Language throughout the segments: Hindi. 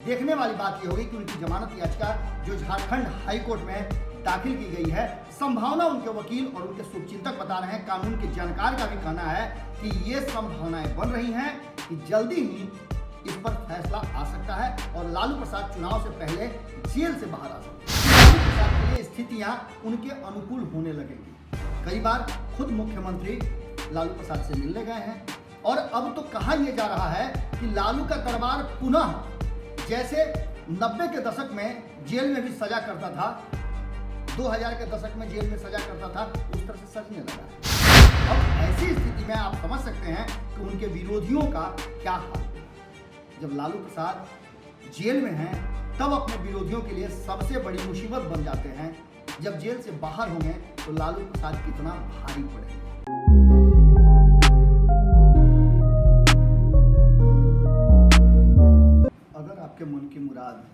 देखने वाली बात यह होगी कि उनकी जमानत याचिका जो झारखंड हाई कोर्ट में दाखिल की गई है, संभावना उनके वकील और उनके शुभचिंतक बता रहे हैं, कानून के जानकार का भी कहना है कि ये संभावनाएं बन रही हैं कि जल्दी ही इस पर फैसला आ सकता है और लालू प्रसाद चुनाव से पहले जेल से बाहर आ सकते हैं। लालू प्रसाद के लिए स्थितियां उनके अनुकूल होने लगेंगी। कई बार खुद मुख्यमंत्री लालू प्रसाद से मिलने गए हैं और अब तो कहा यह जा रहा है कि लालू का दरबार पुनः जैसे 90 के दशक में जेल में भी सजा करता था, 2000 के दशक में जेल में सजा करता था, उस तरह से सजने लगा है। अब ऐसी स्थिति में आप समझ सकते हैं कि उनके विरोधियों का क्या हाल है। जब लालू प्रसाद जेल में हैं तब अपने विरोधियों के लिए सबसे बड़ी मुसीबत बन जाते हैं। जब जेल से बाहर होंगे तो लालू प्रसाद कितना भारी पड़ेंगे। अगर आपके मन की मुराद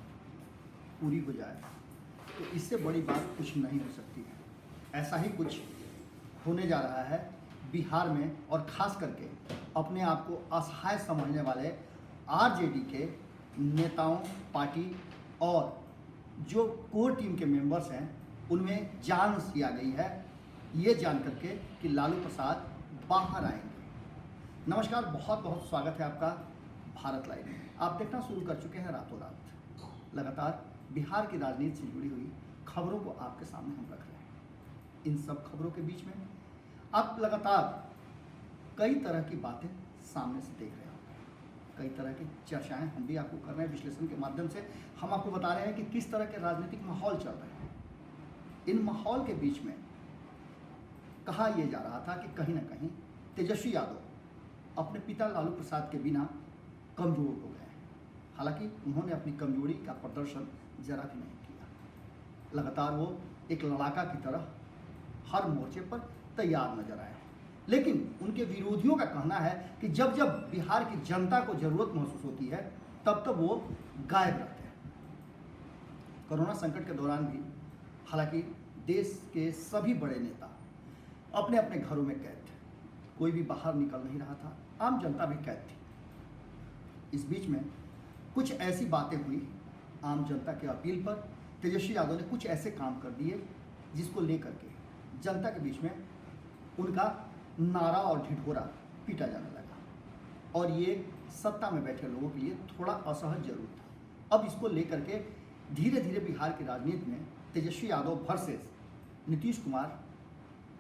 पूरी हो जाए तो इससे बड़ी बात कुछ नहीं हो सकती है। ऐसा ही कुछ होने जा रहा है बिहार में, और खास करके अपने आप को असहाय समझने वाले आरजेडी के नेताओं, पार्टी और जो कोर टीम के मेंबर्स हैं उनमें जान सी आ गई है, ये जान करके कि लालू प्रसाद बाहर आएंगे। नमस्कार, बहुत बहुत स्वागत है आपका भारत लाइव में। आप देखना शुरू कर चुके हैं रातों रात। लगातार बिहार की राजनीति से जुड़ी हुई खबरों को आपके सामने हम रख रहे हैं। इन सब खबरों के बीच में आप लगातार कई तरह की बातें सामने से देख रहे हो, कई तरह की चर्चाएं हम भी आपको कर रहे हैं। विश्लेषण के माध्यम से हम आपको बता रहे हैं कि किस तरह के राजनीतिक माहौल चल रहे हैं। इन माहौल के बीच में कहा यह जा रहा था कि कहीं ना कहीं तेजस्वी यादव अपने पिता लालू प्रसाद के बिना कमजोर हो गए हैं। हालांकि उन्होंने अपनी कमजोरी का प्रदर्शन जरा भी नहीं किया। लगातार वो एक लड़ाका की तरह हर मोर्चे पर तैयार नजर आए। लेकिन उनके विरोधियों का कहना है कि जब जब बिहार की जनता को जरूरत महसूस होती है तब तब वो गायब रहते हैं। कोरोना संकट के दौरान भी हालांकि देश के सभी बड़े नेता अपने अपने घरों में कैद थे, कोई भी बाहर निकल नहीं रहा था, आम जनता भी कैद थी। इस बीच में कुछ ऐसी बातें हुई, आम जनता के अपील पर तेजस्वी यादव ने कुछ ऐसे काम कर दिए जिसको लेकर के जनता के बीच में उनका नारा और ढिढोरा पीटा जाने लगा और ये सत्ता में बैठे लोगों के लिए थोड़ा असहज जरूर था। अब इसको लेकर के धीरे धीरे बिहार की राजनीति में तेजस्वी यादव वर्सेस नीतीश कुमार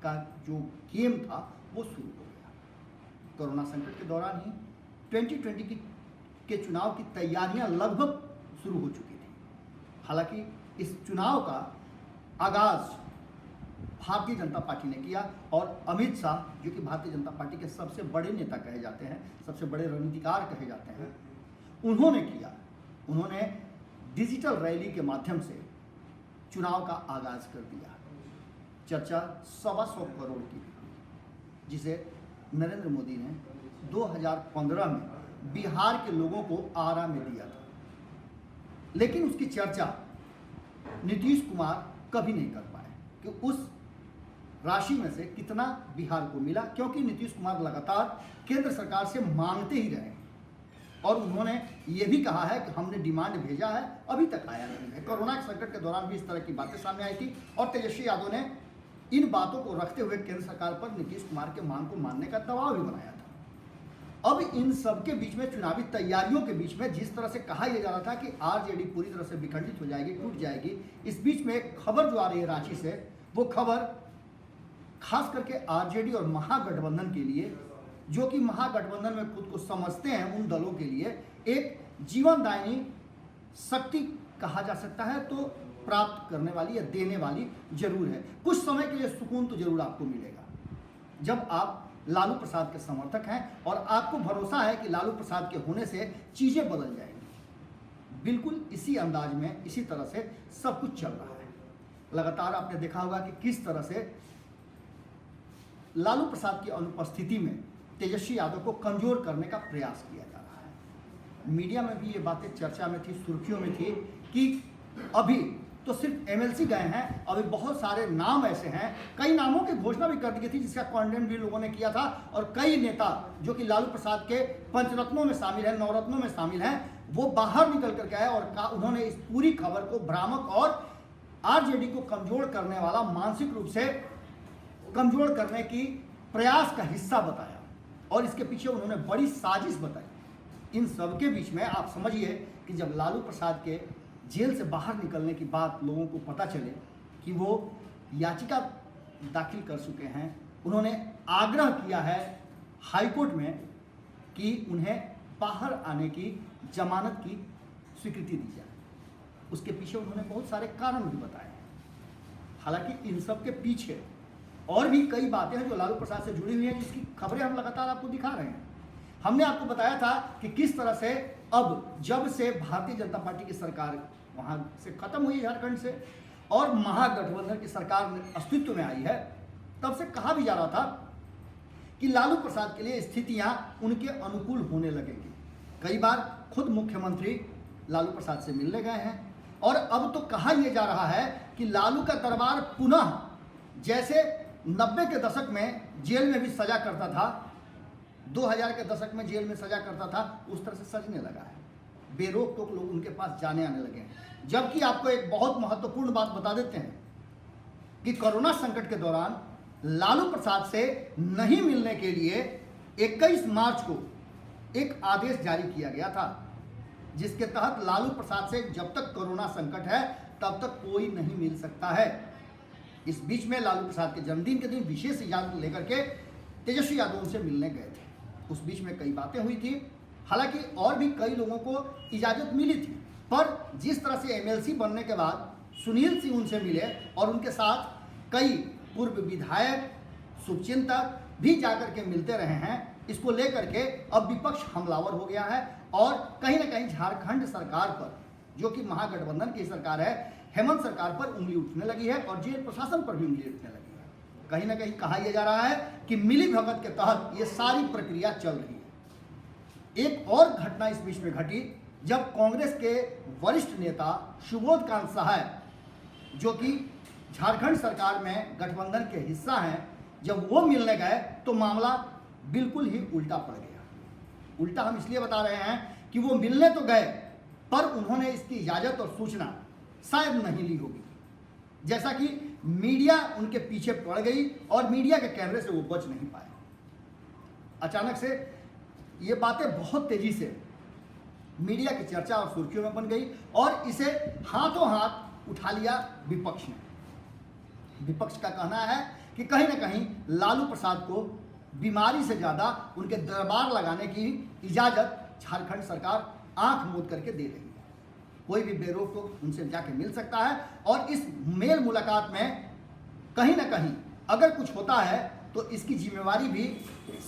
का जो गेम था वो शुरू हो गया। कोरोना संकट के दौरान ही 2020 के चुनाव की तैयारियां लगभग शुरू हो चुकी थी। हालांकि इस चुनाव का आगाज भारतीय जनता पार्टी ने किया और अमित शाह, जो कि भारतीय जनता पार्टी के सबसे बड़े नेता कहे जाते हैं, सबसे बड़े रणनीतिकार कहे जाते हैं, उन्होंने किया। उन्होंने डिजिटल रैली के माध्यम से चुनाव का आगाज कर दिया। चर्चा 125 करोड़ की, जिसे नरेंद्र मोदी ने 2015 में बिहार के लोगों को आरा में दिया था। लेकिन उसकी चर्चा नीतीश कुमार कभी नहीं कर पाए कि उस राशि में से कितना बिहार को मिला, क्योंकि नीतीश कुमार लगातार केंद्र सरकार से मांगते ही रहे और उन्होंने ये भी कहा है कि हमने डिमांड भेजा है, अभी तक आया नहीं है। कोरोना के संकट के दौरान भी इस तरह की बातें सामने आई थी और तेजस्वी यादव ने इन बातों को रखते हुए केंद्र सरकार पर नीतीश कुमार के मांग को मानने का दबाव भी बनाया था। अब इन सब के बीच में, चुनावी तैयारियों के बीच में, जिस तरह से कहा यह जा रहा था कि आरजेडी पूरी तरह से विखंडित हो जाएगी, टूट जाएगी, इस बीच में एक खबर जो आ रही है रांची से, वो खबर खास करके आरजेडी और महागठबंधन के लिए, जो कि महागठबंधन में खुद को समझते हैं, उन दलों के लिए एक जीवनदायिनी शक्ति कहा जा सकता है, तो प्राप्त करने वाली या देने वाली जरूर है। कुछ समय के लिए सुकून तो जरूर आपको मिलेगा जब आप लालू प्रसाद के समर्थक हैं और आपको भरोसा है कि लालू प्रसाद के होने से चीजें बदल जाएंगी। बिल्कुल इसी अंदाज में, इसी तरह से सब कुछ चल रहा है। लगातार आपने देखा होगा कि किस तरह से लालू प्रसाद की अनुपस्थिति में तेजस्वी यादव को कमजोर करने का प्रयास किया जा रहा है। मीडिया में भी ये बातें चर्चा में थी, सुर्खियों में थी कि अभी तो सिर्फ एमएलसी गए हैं, अभी बहुत सारे नाम ऐसे हैं, कई नामों की घोषणा भी कर दी गई थी जिसका कॉन्डेम भी लोगों ने किया था, और कई नेता जो कि लालू प्रसाद के पंचरत्नों में शामिल हैं, नवरत्नों में शामिल हैं, वो बाहर निकल करके आए और उन्होंने इस पूरी खबर को भ्रामक और आरजेडी को कमजोर करने वाला, मानसिक रूप से कमजोर करने की प्रयास का हिस्सा बताया और इसके पीछे उन्होंने बड़ी साजिश बताई। इन सब के बीच में आप समझिए कि जब लालू प्रसाद के जेल से बाहर निकलने की बात लोगों को पता चले कि वो याचिका दाखिल कर चुके हैं, उन्होंने आग्रह किया है हाईकोर्ट में कि उन्हें बाहर आने की जमानत की स्वीकृति दी जाए। उसके पीछे उन्होंने बहुत सारे कारण भी बताए हैं। हालांकि इन सब के पीछे और भी कई बातें हैं जो लालू प्रसाद से जुड़ी हुई हैं, जिसकी खबरें हम लगातार आपको दिखा रहे हैं। हमने आपको बताया था कि किस तरह से अब जब से भारतीय जनता पार्टी की सरकार वहां से खत्म हुई झारखंड से और महागठबंधन की सरकार अस्तित्व में आई है, तब से कहा भी जा रहा था कि लालू प्रसाद के लिए स्थितियां उनके अनुकूल होने लगेंगी। कई बार खुद मुख्यमंत्री लालू प्रसाद से मिलने गए हैं और अब तो कहा यह जा रहा है कि लालू का दरबार पुनः जैसे 90 के दशक में जेल में भी सजा करता था, 2000 के दशक में जेल में सजा करता था, उस तरह से सजने लगा है। बेरोक टोक लोग उनके पास जाने आने लगे हैं। जबकि आपको एक बहुत महत्वपूर्ण बात बता देते हैं कि कोरोना संकट के दौरान लालू प्रसाद से नहीं मिलने के लिए 21 मार्च को एक आदेश जारी किया गया था, जिसके तहत लालू प्रसाद से जब तक कोरोना संकट है तब तक कोई नहीं मिल सकता है। इस बीच में लालू प्रसाद के जन्मदिन के दिन विशेष इजाजत लेकर के तेजस्वी यादव उनसे मिलने गए थे। उस बीच में कई बातें हुई थी। हालांकि और भी कई लोगों को इजाजत मिली थी, पर जिस तरह से एमएलसी बनने के बाद सुनील सिंह उनसे मिले और उनके साथ कई पूर्व विधायक, शुभचिंतक भी जाकर के मिलते रहे हैं, इसको लेकर के अब विपक्ष हमलावर हो गया है और कहीं ना कहीं झारखंड सरकार पर, जो कि महागठबंधन की सरकार है, हेमंत सरकार पर उंगली उठने लगी है और जेल प्रशासन पर भी उंगली उठने लगी है। कहीं ना कहीं कहा यह जा रहा है कि मिली भगत के तहत ये सारी प्रक्रिया चल रही है। एक और घटना इस बीच में घटी जब कांग्रेस के वरिष्ठ नेता सुबोध कांत सहाय, जो कि झारखंड सरकार में गठबंधन के हिस्सा हैं, जब वो मिलने गए तो मामला बिल्कुल ही उल्टा पड़ गया। उल्टा हम इसलिए बता रहे हैं कि वो मिलने तो गए पर उन्होंने इसकी इजाजत और सूचना शायद नहीं ली होगी, जैसा कि मीडिया उनके पीछे पड़ गई और मीडिया के कैमरे से वो बच नहीं पाए। अचानक से ये बातें बहुत तेजी से मीडिया की चर्चा और सुर्खियों में बन गई और इसे हाथों हाथ उठा लिया विपक्ष ने। विपक्ष का कहना है कि कहीं ना कहीं लालू प्रसाद को बीमारी से ज़्यादा उनके दरबार लगाने की इजाज़त झारखंड सरकार आंख मूंद करके दे रही है। कोई भी बेरोक को उनसे जाके मिल सकता है और इस मेल मुलाकात में कहीं ना कहीं अगर कुछ होता है तो इसकी जिम्मेवारी भी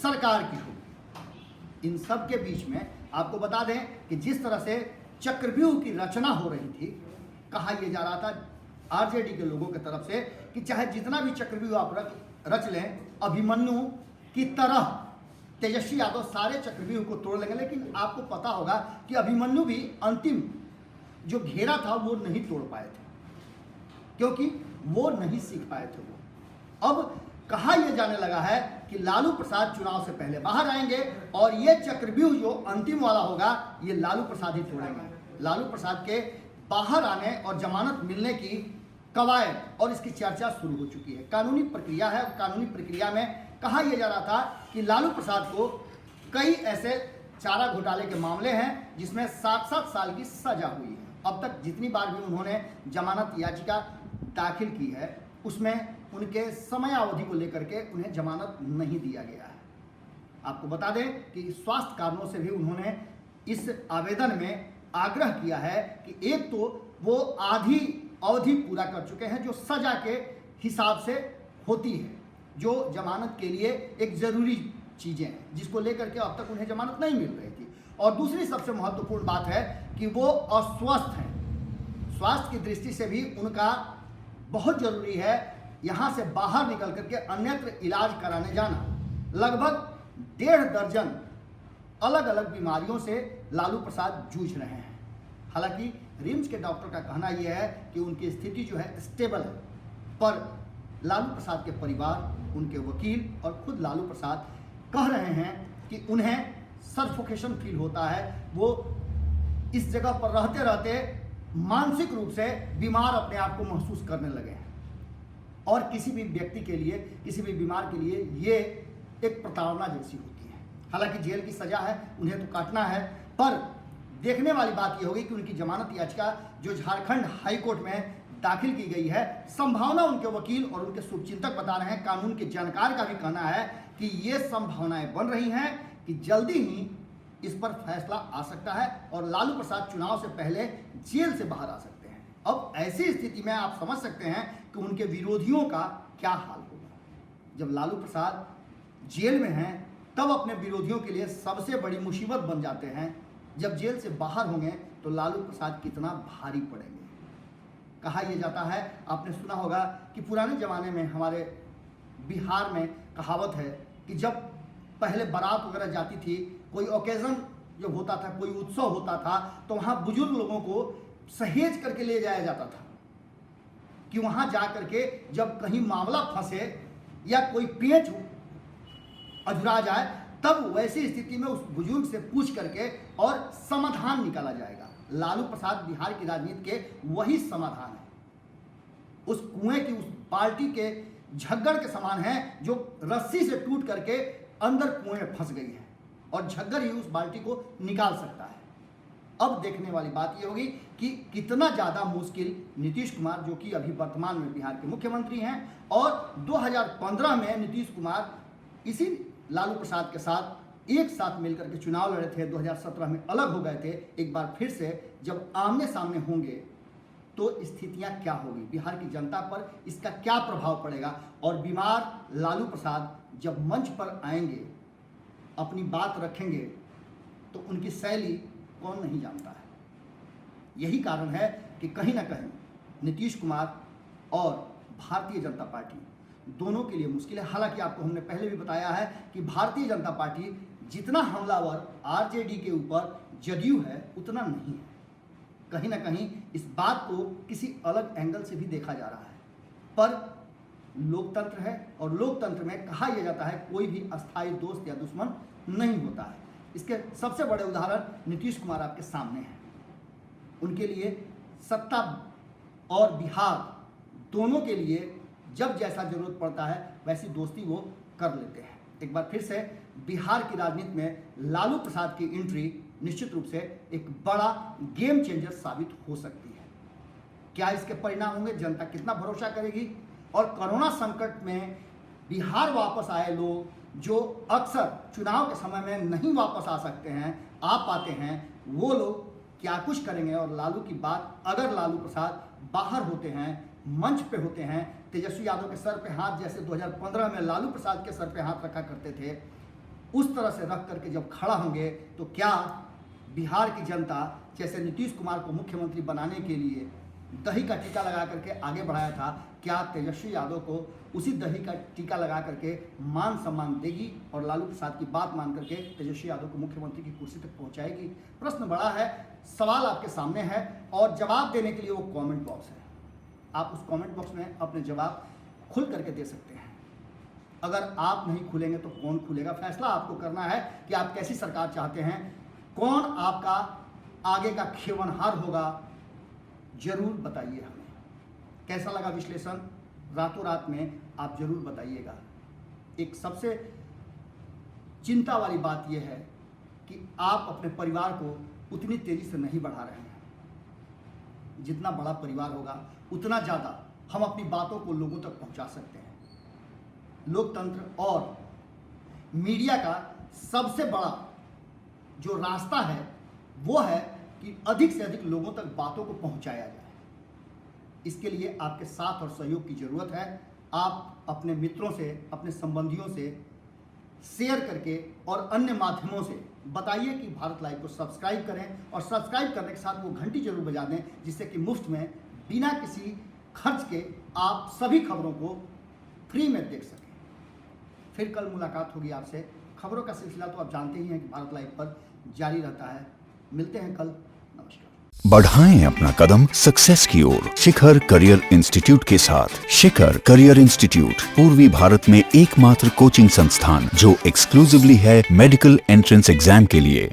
सरकार की होगी। इन सब के बीच में आपको बता दें कि जिस तरह से चक्रव्यूह की रचना हो रही थी, कहा यह जा रहा था आरजेडी के लोगों की तरफ से कि चाहे जितना भी चक्रव्यूह आप रच लें, अभिमन्यु की तरह तेजस्वी यादव सारे चक्रव्यूह को तोड़ लेंगे। लेकिन आपको पता होगा कि अभिमन्यु भी अंतिम जो घेरा था वो नहीं तोड़ पाए थे, क्योंकि वो नहीं सीख पाए थे। वो अब कहा यह जाने लगा है कि लालू प्रसाद चुनाव से पहले बाहर आएंगे और ये चक्रव्यूह जो अंतिम वाला होगा ये लालू प्रसाद ही तोड़ेंगे। लालू प्रसाद के बाहर आने और जमानत मिलने की कवायद और इसकी चर्चा शुरू हो चुकी है। कानूनी प्रक्रिया है। कानूनी प्रक्रिया में कहा यह जा रहा था कि लालू प्रसाद को कई ऐसे चारा घोटाले के मामले हैं जिसमें 7-7 साल की सजा हुई है। अब तक जितनी बार भी उन्होंने जमानत याचिका दाखिल की है उसमें उनके समयावधि को लेकर के उन्हें जमानत नहीं दिया गया है। आपको बता दें कि स्वास्थ्य कारणों से भी उन्होंने इस आवेदन में आग्रह किया है कि एक तो वो आधी अवधि पूरा कर चुके हैं जो सजा के हिसाब से होती है, जो जमानत के लिए एक ज़रूरी चीज़ें हैं, जिसको लेकर के अब तक उन्हें जमानत नहीं मिल रही थी। और दूसरी सबसे महत्वपूर्ण बात है कि वो अस्वस्थ हैं। स्वास्थ्य की दृष्टि से भी उनका बहुत ज़रूरी है यहाँ से बाहर निकल करके अन्यत्र इलाज कराने जाना। लगभग 1.5 दर्जन अलग अलग बीमारियों से लालू प्रसाद जूझ रहे हैं। हालांकि रिम्स के डॉक्टर का कहना यह है कि उनकी स्थिति जो है स्टेबल है, पर लालू प्रसाद के परिवार, उनके वकील और खुद लालू प्रसाद कह रहे हैं कि उन्हें सफोकेशन फील होता है। वो इस जगह पर रहते रहते मानसिक रूप से बीमार अपने आप को महसूस करने लगे हैं। और किसी भी व्यक्ति के लिए, किसी भी बीमार के लिए ये एक प्रताड़ना जैसी होती है। हालांकि जेल की सजा है, उन्हें तो काटना है, पर देखने वाली बात ये होगी कि उनकी जमानत याचिका जो झारखंड हाई कोर्ट में दाखिल की गई है, संभावना उनके वकील और उनके शुभचिंतक बता रहे हैं, कानून के जानकार का भी कहना है कि ये संभावनाएं बन रही हैं कि जल्दी ही इस पर फैसला आ सकता है और लालू प्रसाद चुनाव से पहले जेल से बाहर आ सकते हैं। अब ऐसी स्थिति में आप समझ सकते हैं कि उनके विरोधियों का क्या हाल होगा। जब लालू प्रसाद जेल में हैं तब अपने विरोधियों के लिए सबसे बड़ी मुसीबत बन जाते हैं। जब जेल से बाहर होंगे तो लालू प्रसाद कितना भारी पड़ेंगे। कहा यह जाता है, आपने सुना होगा कि पुराने ज़माने में हमारे बिहार में कहावत है कि जब पहले बारात वगैरह जाती थी, कोई ओकेज़न जब होता था, कोई उत्सव होता था, तो वहाँ बुजुर्ग लोगों को सहेज करके ले जाया जाता था कि वहाँ जा करके जब कहीं मामला फंसे या कोई पेच अधूरा जाए तब वैसी स्थिति में उस बुजुर्ग से पूछ करके और समाधान निकाला जाएगा। लालू प्रसाद बिहार की राजनीति के वही समाधान है। उस कुएं की, उस बाल्टी के झग्गड़ के समान है जो रस्सी से टूट करके अंदर कुएं में फंस गई है और झग्गड़ ही उस बाल्टी को निकाल सकता है। अब देखने वाली बात यह होगी कि कितना ज़्यादा मुश्किल नीतीश कुमार, जो कि अभी वर्तमान में बिहार के मुख्यमंत्री हैं और 2015 में नीतीश कुमार इसी लालू प्रसाद के साथ एक साथ मिलकर के चुनाव लड़े थे, 2017 में अलग हो गए थे। एक बार फिर से जब आमने सामने होंगे तो स्थितियां क्या होगी, बिहार की जनता पर इसका क्या प्रभाव पड़ेगा। और बीमार लालू प्रसाद जब मंच पर आएंगे, अपनी बात रखेंगे, तो उनकी शैली कौन नहीं जानता है। यही कारण है कि कहीं ना कहीं नीतीश कुमार और भारतीय जनता पार्टी दोनों के लिए मुश्किल है। हालांकि आपको हमने पहले भी बताया है कि भारतीय जनता पार्टी जितना हमलावर आरजेडी के ऊपर जदयू है उतना नहीं है। कहीं ना कहीं इस बात को किसी अलग एंगल से भी देखा जा रहा है। पर लोकतंत्र है और लोकतंत्र में कहा यह जाता है कोई भी अस्थायी दोस्त या दुश्मन नहीं होता है। इसके सबसे बड़े उदाहरण नीतीश कुमार आपके सामने हैं। उनके लिए सत्ता और बिहार दोनों के लिए जब जैसा जरूरत पड़ता है वैसी दोस्ती वो कर लेते हैं। एक बार फिर से बिहार की राजनीति में लालू प्रसाद की एंट्री निश्चित रूप से एक बड़ा गेम चेंजर साबित हो सकती है। क्या इसके परिणाम होंगे, जनता कितना भरोसा करेगी। और कोरोना संकट में बिहार वापस आए लोग जो अक्सर चुनाव के समय में नहीं वापस आ सकते हैं, आ पाते हैं, वो लोग क्या कुछ करेंगे। और लालू की बात, अगर लालू प्रसाद बाहर होते हैं, मंच पे होते हैं, तेजस्वी यादव के सर पे हाथ जैसे 2015 में लालू प्रसाद के सर पे हाथ रखा करते थे, उस तरह से रख करके जब खड़ा होंगे तो क्या बिहार की जनता, जैसे नीतीश कुमार को मुख्यमंत्री बनाने के लिए दही का टीका लगा करके आगे बढ़ाया था, क्या तेजस्वी यादव को उसी दही का टीका लगा करके मान सम्मान देगी और लालू प्रसाद की बात मान करके तेजस्वी यादव को मुख्यमंत्री की कुर्सी तक पहुंचाएगी। प्रश्न बड़ा है, सवाल आपके सामने है और जवाब देने के लिए वो कमेंट बॉक्स है। आप उस कमेंट बॉक्स में अपने जवाब खुल करके दे सकते हैं। अगर आप नहीं खुलेंगे तो कौन खुलेगा। फैसला आपको करना है कि आप कैसी सरकार चाहते हैं, कौन आपका आगे का खेवनहार होगा। जरूर बताइए हमें कैसा लगा विश्लेषण, रातों रात में आप जरूर बताइएगा। एक सबसे चिंता वाली बात यह है कि आप अपने परिवार को उतनी तेजी से नहीं बढ़ा रहे हैं। जितना बड़ा परिवार होगा उतना ज़्यादा हम अपनी बातों को लोगों तक पहुंचा सकते हैं। लोकतंत्र और मीडिया का सबसे बड़ा जो रास्ता है वो है कि अधिक से अधिक लोगों तक बातों को पहुंचाया जाए। इसके लिए आपके साथ और सहयोग की ज़रूरत है। आप अपने मित्रों से, अपने संबंधियों से शेयर करके और अन्य माध्यमों से बताइए कि भारत लाइव को सब्सक्राइब करें और सब्सक्राइब करने के साथ वो घंटी जरूर बजा दें, जिससे कि मुफ्त में बिना किसी खर्च के आप सभी खबरों को फ्री में देख सकें। फिर कल मुलाकात होगी आपसे। खबरों का सिलसिला तो आप जानते ही हैं कि भारत लाइव पर जारी रहता है। मिलते हैं कल। नमस्कार। बढ़ाएं अपना कदम सक्सेस की ओर शिखर करियर इंस्टीट्यूट के साथ। शिखर करियर इंस्टीट्यूट पूर्वी भारत में एकमात्र कोचिंग संस्थान जो एक्सक्लूसिवली है मेडिकल एंट्रेंस एग्जाम के लिए।